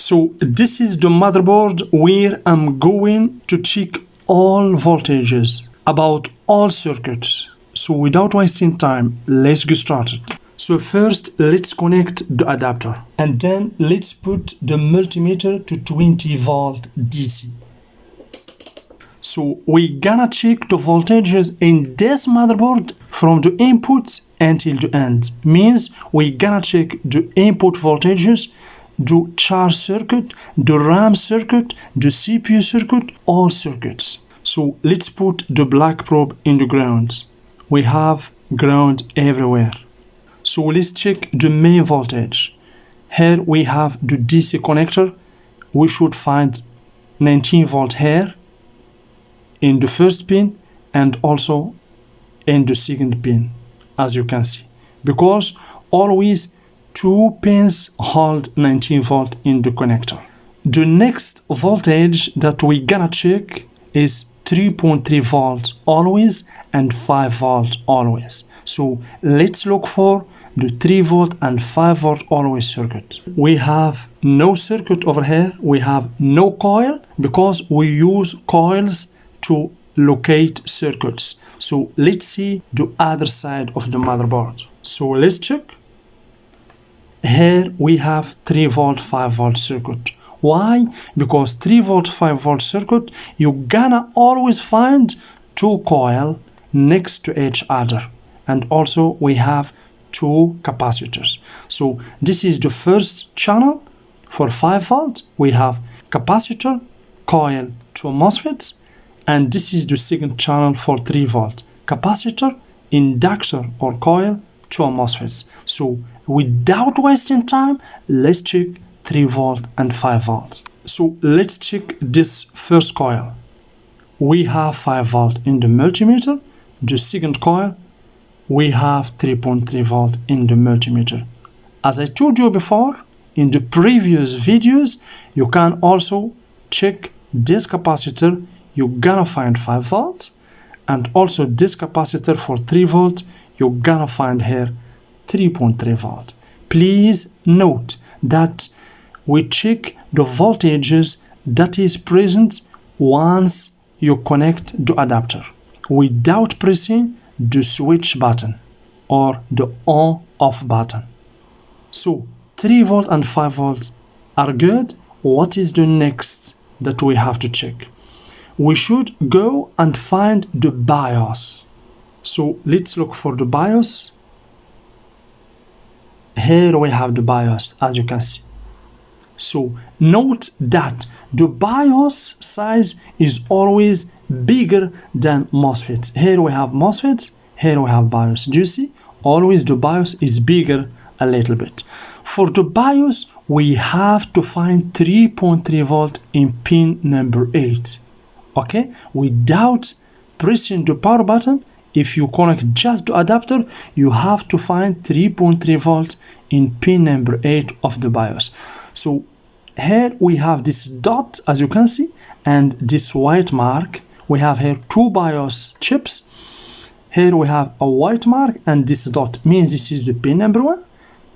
So this is the motherboard where I'm going to check all voltages about all circuits. So without wasting time, let's get started. So first, let's connect the adapter and then let's put the multimeter to 20 volt DC. So we're gonna check the voltages in this motherboard from the input until the end. Means we're gonna check the input voltages, the charge circuit, the RAM circuit, the CPU circuit, all circuits. So let's put the black probe in the ground. We have ground everywhere. So let's check the main voltage. Here we have the DC connector. We should find 19 volt here in the first pin and also in the second pin, as you can see, because always two pins hold 19 volt in the connector. The next voltage that we gonna check is 3.3 volts always and 5 volts always. So let's look for the 3 volt and 5 volt always circuit. We have no circuit over here. We have no coil because we use coils to locate circuits. So let's see the other side of the motherboard. So let's check. Here we have 3 volt 5 volt circuit. Why? Because 3 volt 5 volt circuit, you're gonna always find two coils next to each other, and also we have two capacitors. So this is the first channel for 5 volt. We have capacitor, coil, two MOSFETs, and this is the second channel for 3 volt. Capacitor, inductor or coil, two MOSFETs. So without wasting time, let's check 3 volt and 5 volt. So let's check this first coil. We have 5 volt in the multimeter. The second coil, we have 3.3 volt in the multimeter. As I told you before, in the previous videos, you can also check this capacitor. You're gonna find 5 volts, and also this capacitor for 3 volt, you're gonna find here 3.3 volt. Please note that we check the voltages that is present once you connect the adapter without pressing the switch button or the on-off button. So 3 volt and 5 volts are good. What is the next that we have to check? We should go and find the BIOS. So let's look for the BIOS. Here we have the BIOS, as you can see. So note that the BIOS size is always bigger than MOSFETs. Here we have MOSFETs, here we have BIOS. Do you see? Always the BIOS is bigger a little bit. For the BIOS, we have to find 3.3 volt in pin number 8. Okay? Without pressing the power button, if you connect just the adapter, you have to find 3.3 volt in pin number 8 of the BIOS. So here we have this dot, as you can see, and this white mark. We have here two BIOS chips. Here we have a white mark, and this dot means this is the pin number 1,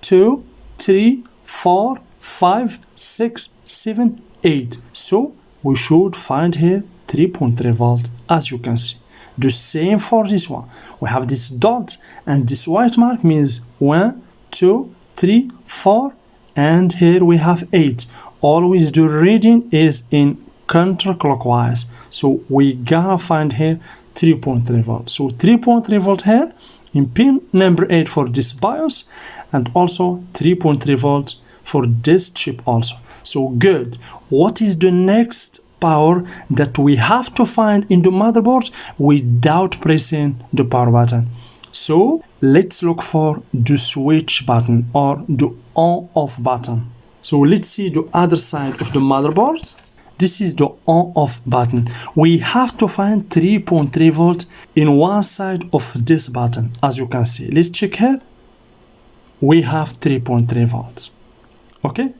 2, 3, 4, 5, 6, 7, 8. So we should find here 3.3 volt, as you can see. The same for this one. We have this dot, and this white mark means 1, 2, 3, 4, and here we have 8. Always the reading is in counterclockwise. So we gotta find here 3.3 volt. So 3.3 volt here in pin number 8 for this BIOS, and also 3.3 volt for this chip also. So good. What is the next power that we have to find in the motherboard without pressing the power button? So let's look for the switch button or the on-off button. So let's see the other side of the motherboard. This is the on-off button. We have to find 3.3 volt in one side of this button, as you can see. Let's check here. We have 3.3 volts. Okay?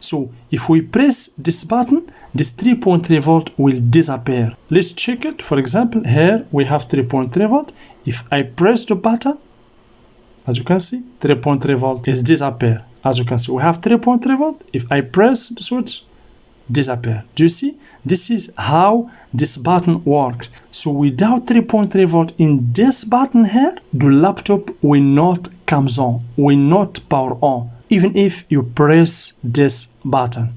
So if we press this button, this 3.3 volt will disappear. Let's check it. For example, here we have 3.3 volt. If I press the button, as you can see, 3.3 volt is disappear. As you can see, we have 3.3 volt. If I press the switch, disappear. Do you see? This is how this button works. So without 3.3 volt in this button here, the laptop will not comes on, will not power on, even if you press this button.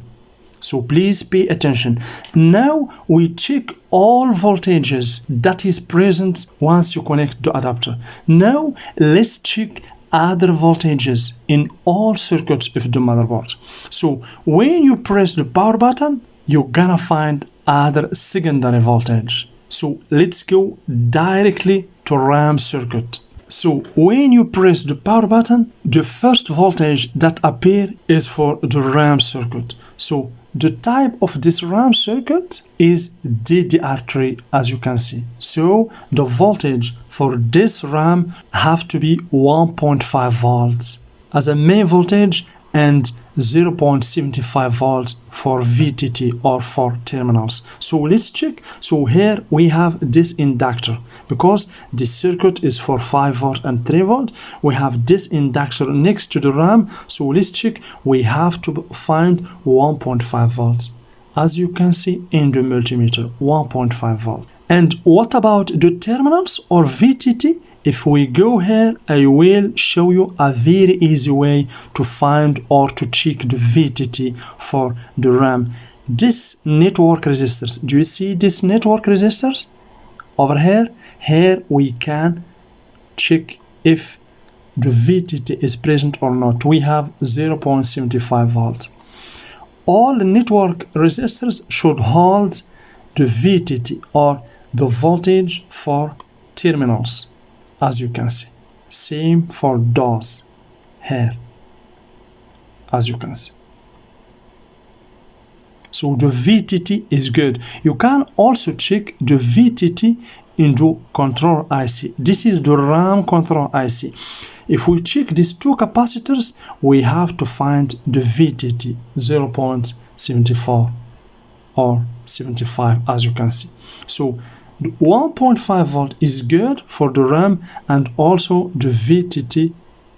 So please pay attention. Now we check all voltages that is present once you connect the adapter. Now let's check other voltages in all circuits of the motherboard. So when you press the power button, you're gonna find other secondary voltage. So let's go directly to RAM circuit. So when you press the power button, the first voltage that appears is for the RAM circuit. So the type of this RAM circuit is DDR3, as you can see. So the voltage for this RAM have to be 1.5 volts as a main voltage and 0.75 volts for VTT or for terminals. So let's check. So here we have this inductor. Because this circuit is for 5 volt and 3 volt, we have this inductor next to the RAM. So let's check. We have to find 1.5 volts. As you can see in the multimeter, 1.5 volt. And what about the terminals or VTT? If we go here, I will show you a very easy way to find or to check the VTT for the RAM. This network resistors, do you see this network resistors? Over here, we can check if the VTT is present or not. We have 0.75 volt. All the network resistors should hold the VTT or the voltage for terminals, as you can see. Same for those here, as you can see. So the VTT is good. You can also check the VTT in the control IC. This is the RAM control IC. If we check these two capacitors, we have to find the VTT 0.74 or 75, as you can see. So the 1.5 volt is good for the RAM, and also the VTT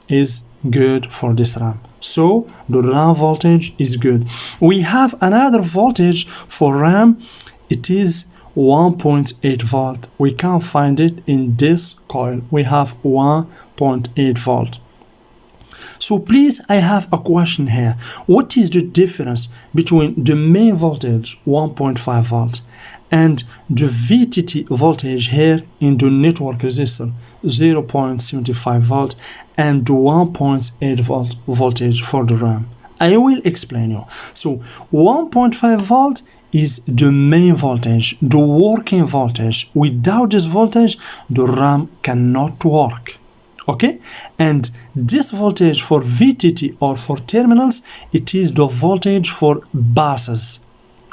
is good for this RAM. So the RAM voltage is good. We have another voltage for RAM. It is 1.8 volt. We can find it in this coil. We have 1.8 volt. So please, I have a question here. What is the difference between the main voltage 1.5 volt and the VTT voltage here in the network resistor 0.75 volt and the 1.8 volt voltage for the RAM? I will explain you. So 1.5 volt is the main voltage, the working voltage. Without this voltage, the RAM cannot work. Okay? And this voltage for VTT or for terminals, it is the voltage for buses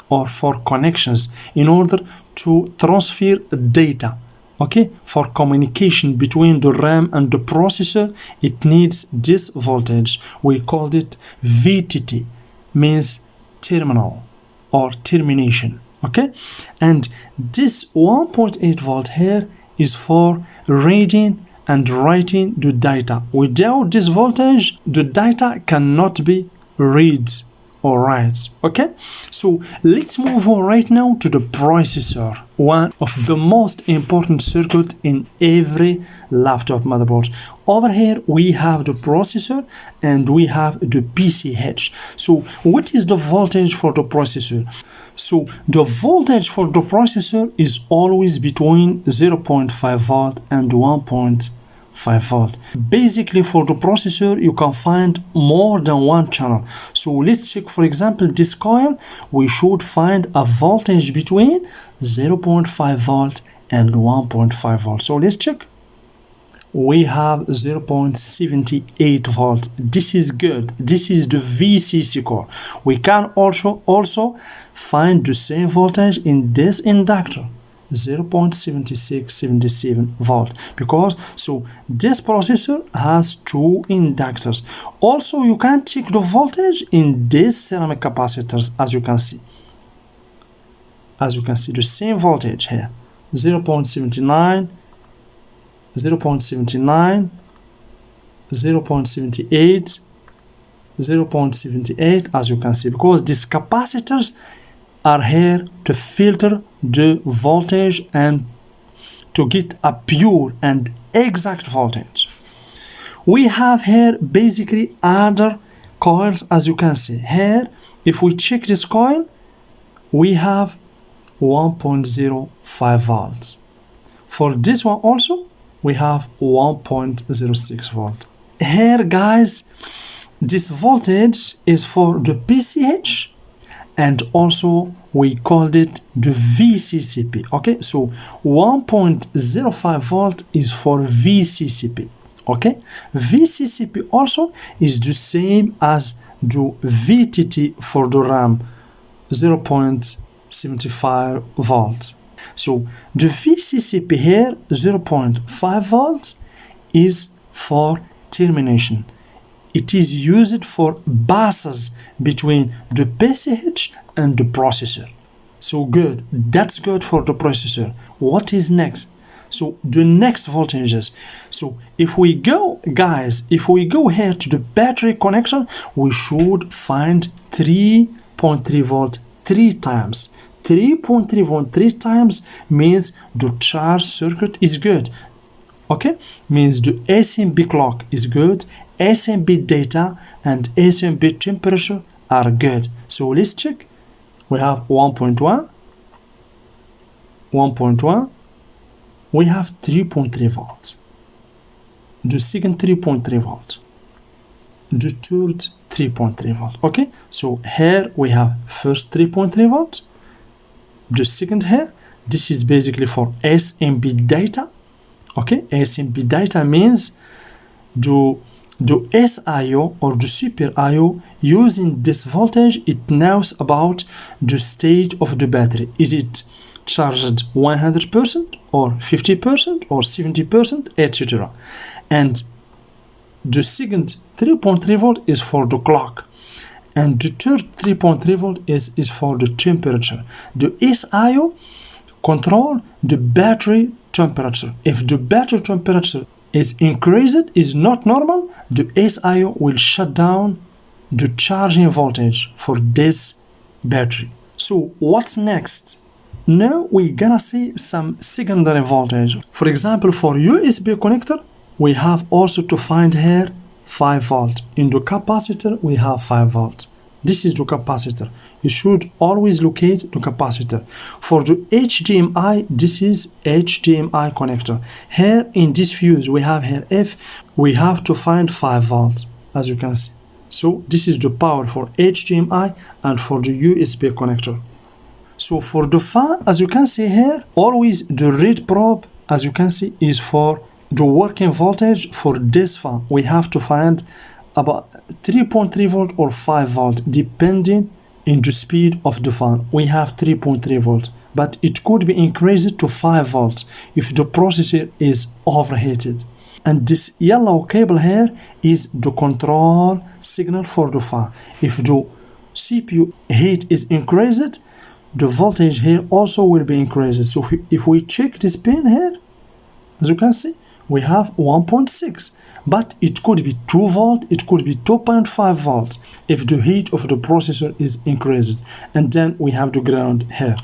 or for connections in order to transfer data. Okay? For communication between the RAM and the processor, it needs this voltage. We called it VTT, means terminal or termination. Okay? And this 1.8 volt here is for reading and writing the data. Without this voltage, the data cannot be read or write. Okay? So let's move on right now to the processor, one of the most important circuit in every laptop motherboard. Over here we have the processor and we have the PCH. So what is the voltage for the processor? So the voltage for the processor is always between 0.5 volt and 1.5 volt. Basically for the processor you can find more than one channel. So let's check, for example, this coil. We should find a voltage between 0.5 volt and 1.5 volt. So let's check. We have 0.78 volt. This is good. This is the VCC core. We can also find the same voltage in this inductor, 0.7677 volt, because so this processor has two inductors. Also you can check the voltage in these ceramic capacitors, as you can see. As you can see, the same voltage here, 0.79, 0.79, 0.78, 0.78, as you can see, because these capacitors are here to filter the voltage and to get a pure and exact voltage. We have here basically other coils, as you can see here. If we check this coil, we have 1.05 volts. For this one also, we have 1.06 volt. Here, guys, this voltage is for the PCH, and also we called it the VCCP. Okay, so 1.05 volt is for VCCP. Okay, VCCP also is the same as the VTT for the RAM, 0.75 volts. So the VCCP here, 0.5 volts, is for termination. It is used for buses between the PCH and the processor. So good, that's good for the processor. What is next? So the next voltages. So if we go, guys, if we go here to the battery connection, we should find 3.3 volt 3 times. 3.3 volt 3 times means the charge circuit is good. Okay, means the SMD clock is good, SMD data and SMD temperature are good. So let's check. We have 1.1, 1.1, we have 3.3 volts. The second 3.3 volt. The third 3.3 volt. Okay, so here we have first 3.3 volt. The second here, this is basically for SMD data. Okay, SMD data means the SIO or the super IO using this voltage, it knows about the state of the battery. Is it charged 100% or 50% or 70%, etc. And the second 3.3 volt is for the clock, and the third 3.3 volt is for the temperature. The SIO control the battery temperature. If the battery temperature is increased, is not normal, the SIO will shut down the charging voltage for this battery. So what's next? Now we're gonna see some secondary voltage. For example, for USB connector, we have also to find here 5 volt. In the capacitor, we have 5 volt. This is the capacitor. You should always locate the capacitor. For the HDMI, this is HDMI connector. Here in this fuse, we have here F, we have to find 5 volts, as you can see. So this is the power for HDMI and for the USB connector. So for the fan, as you can see here, always the red probe, as you can see, is for the working voltage. For this fan, we have to find about 3.3 volt or 5 volt, depending on the speed of the fan. We have 3.3 volt, but it could be increased to 5 volts if the processor is overheated. And this yellow cable here is the control signal for the fan. If the CPU heat is increased, the voltage here also will be increased. So if we check this pin here, as you can see, we have 1.6, but it could be 2 volt, it could be 2.5 volts if the heat of the processor is increased. And then we have the ground here.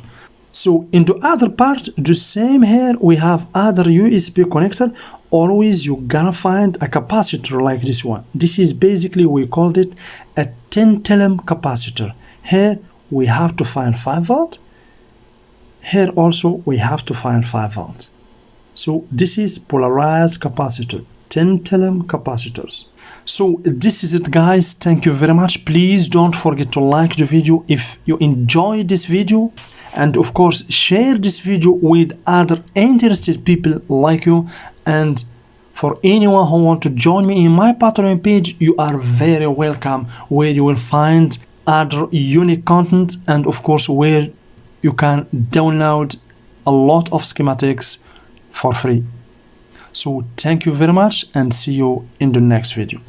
So in the other part, the same here, we have other USB connector. Always you gonna find a capacitor like this one. This is basically, we called it a tantalum capacitor. Here we have to find 5 volt. Here also we have to find 5 volt. So this is polarized capacitor, tantalum capacitors. So this is it, guys. Thank you very much. Please don't forget to like the video if you enjoyed this video, and of course share this video with other interested people like you. And for anyone who want to join me in my Patreon page, you are very welcome, where you will find other unique content, and of course where you can download a lot of schematics for free. So thank you very much, and see you in the next video.